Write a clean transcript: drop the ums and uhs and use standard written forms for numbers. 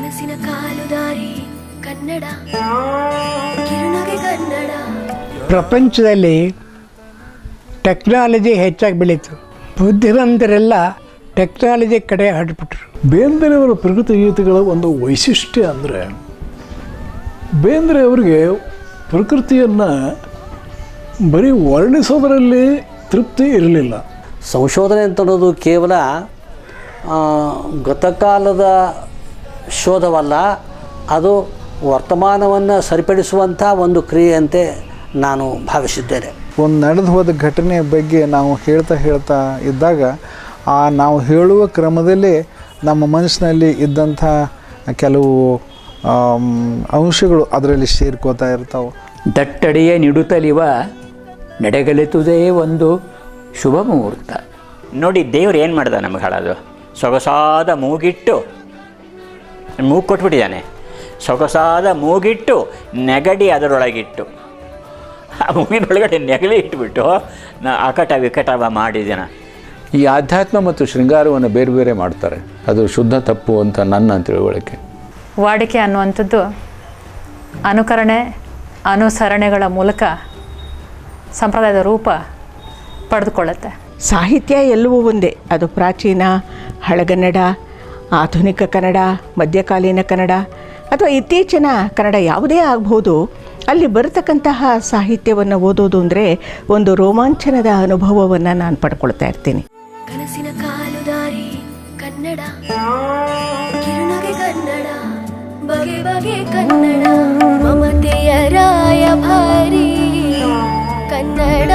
ಕನಸಿನ ಕಾಲುದಾರಿ ಕನ್ನಡ ಕಿರುನಗೆ ಕನ್ನಡ. ಪ್ರಪಂಚದಲ್ಲಿ ಟೆಕ್ನಾಲಜಿ ಹೆಚ್ಚಾಗಿ ಬೆಳೀತು. ಬುದ್ಧಿವಂತರೆಲ್ಲ ಟೆಕ್ನಾಲಜಿ ಕಡೆ ಹೊರಟ್ಬಿಟ್ರು. ಬೇಂದ್ರೆಯವರ ಪ್ರಕೃತಿ ಗೀತೆಗಳ ಒಂದು ವೈಶಿಷ್ಟ್ಯ ಅಂದರೆ ಬೇಂದ್ರೆಯವರಿಗೆ ಪ್ರಕೃತಿಯನ್ನು ಬರೀ ವರ್ಣಿಸೋದರಲ್ಲಿ ತೃಪ್ತಿ ಇರಲಿಲ್ಲ. ಸಂಶೋಧನೆ ಅಂತ ಅನ್ನೋದು ಕೇವಲ ಗತಕಾಲದ ಶೋಧವಲ್ಲ, ಅದು ವರ್ತಮಾನವನ್ನು ಸರಿಪಡಿಸುವಂಥ ಒಂದು ಕ್ರಿಯೆಯಂತೆ ನಾನು ಭಾವಿಸಿದ್ದೇನೆ. ಒಂದು ನಡೆದು ಹೋದ ಘಟನೆಯ ಬಗ್ಗೆ ನಾವು ಹೇಳ್ತಾ ಇದ್ದಾಗ ನಾವು ಹೇಳುವ ಕ್ರಮದಲ್ಲೇ ನಮ್ಮ ಮನಸ್ಸಿನಲ್ಲಿ ಇದ್ದಂಥ ಕೆಲವು ಅಂಶಗಳು ಅದರಲ್ಲಿ ಸೇರ್ಕೋತಾ ಇರ್ತಾವೆ. ದಟ್ಟಡಿಯ ನಿಡುತ್ತಲಿವ ನಡೆಗಲಿತುದೇ ಒಂದು ಶುಭ ಮುಹೂರ್ತ. ನೋಡಿ ದೇವ್ರು ಏನು ಮಾಡ್ದ ನಮಗೆ ಹಾಳೋದು, ಸೊಗಸಾದ ಮೂಗಿಟ್ಟು ಮೂಗು ಕೊಟ್ಬಿಟ್ಟಿದ್ದಾನೆ. ಸೊಗಸಾದ ಮೂಗಿಟ್ಟು ನೆಗಡಿ ಅದರೊಳಗಿಟ್ಟು, ಆ ಮೂಗಿನೊಳಗಡೆ ನೆಗಡಿ ಇಟ್ಬಿಟ್ಟು ಅಕಟ ವಿಕಟವ ಮಾಡಿದ್ದೇನೆ. ಈ ಆಧ್ಯಾತ್ಮ ಮತ್ತು ಶೃಂಗಾರವನ್ನು ಬೇರೆ ಬೇರೆ ಮಾಡ್ತಾರೆ. ಅದು ಶುದ್ಧ ತಪ್ಪು ಅಂತ ನನ್ನ ತಿಳುವಳಿಕೆ. ವಾಡಿಕೆ ಅನ್ನುವಂಥದ್ದು ಅನುಕರಣೆ ಅನುಸರಣೆಗಳ ಮೂಲಕ ಸಂಪ್ರದಾಯದ ರೂಪ ಪಡೆದುಕೊಳ್ಳುತ್ತೆ. ಸಾಹಿತ್ಯ ಎಲ್ಲವೂ ಒಂದೇ, ಅದು ಪ್ರಾಚೀನ ಹಳಗನ್ನಡ, ಆಧುನಿಕ ಕನ್ನಡ, ಮಧ್ಯಕಾಲೀನ ಕನ್ನಡ ಅಥವಾ ಇತ್ತೀಚಿನ ಕನ್ನಡ ಯಾವುದೇ ಆಗ್ಬೋದು. ಅಲ್ಲಿ ಬರತಕ್ಕಂತಹ ಸಾಹಿತ್ಯವನ್ನು ಓದೋದು ಅಂದರೆ ಒಂದು ರೋಮಾಂಚನದ ಅನುಭವವನ್ನು ನಾನು ಪಡ್ಕೊಳ್ತಾ ಇರ್ತೀನಿ. ಕನಸಿನ ಕಾಲುದಾರಿ ಕನ್ನಡ ಕಿರುನಗೆ ಕನ್ನಡ ಬಗೆ ಬಗೆ ಕನ್ನಡ ಮಮತೆಯ ರಾಯಭಾರಿ ಕನ್ನಡ.